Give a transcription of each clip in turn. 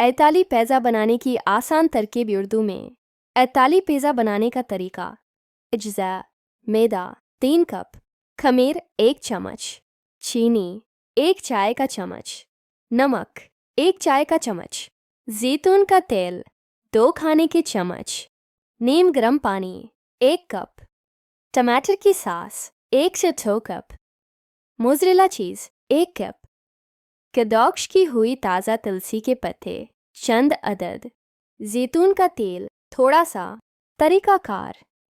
ऐताली pizza बनाने की आसान तरकीब उर्दू में। ऐताली पिज़्ज़ा बनाने का तरीका। अज्जा: मैदा 3 कप, खमीर 1 चम्मच, चीनी 1 चाय का चम्मच, नमक 1 चाय का चम्मच, जैतून का तेल 2 खाने के चम्मच, नीम गर्म पानी 1 कप, टमाटर की सॉस 1 से 2 कप, मोज़रेला चीज़ 1 कप, कदौक्श की हुई ताज़ा तुलसी के पत्ते चंद अदद, जैतून का तेल थोड़ा सा। तरीकाकार: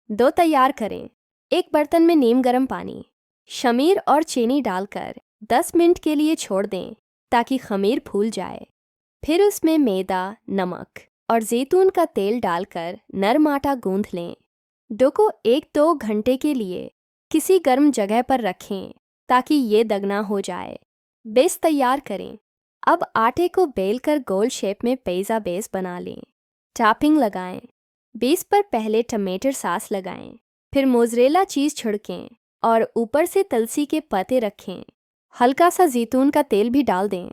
2 तैयार करें। एक बर्तन में नीम गर्म पानी, खमीर और चीनी डालकर 10 मिनट के लिए छोड़ दें ताकि खमीर फूल जाए। फिर उसमें मैदा, नमक और जैतून का तेल डालकर नरम आटा गूंथ लें। डो को 1-2 घंटे के लिए किसी गर्म जगह पर रखें ताकि ये दगना हो जाए। बेस तैयार करें। अब आटे को बेलकर गोल शेप में पिज़्ज़ा बेस बना लें। टॉपिंग लगाएं। बेस पर पहले टमाटर सॉस लगाएं, फिर मोज़रेला चीज़ छिड़कें और ऊपर से तुलसी के पत्ते रखें। हल्का सा जैतून का तेल भी डाल दें।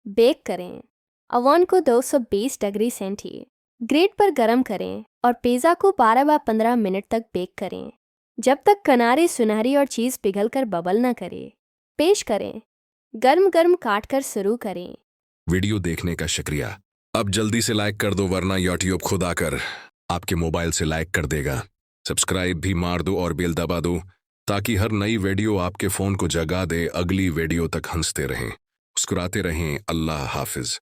बेक करें। ओवन को 220 डिग्री सेंटीग्रेड पर गर्म करें और पिज़्ज़ा को 12-15 मिनट तक बेक करें, जब तक किनारे सुनहरी और चीज़ पिघलकर बबल न करे। पेश करें। गर्म गर्म काट कर शुरू करें। वीडियो देखने का शुक्रिया। अब जल्दी से लाइक कर दो वरना यूट्यूब खुद आकर आपके मोबाइल से लाइक कर देगा। सब्सक्राइब भी मार दो और बेल दबा दो ताकि हर नई वीडियो आपके फोन को जगा दे। अगली वीडियो तक हंसते रहें, मुस्कुराते रहें। अल्लाह हाफिज।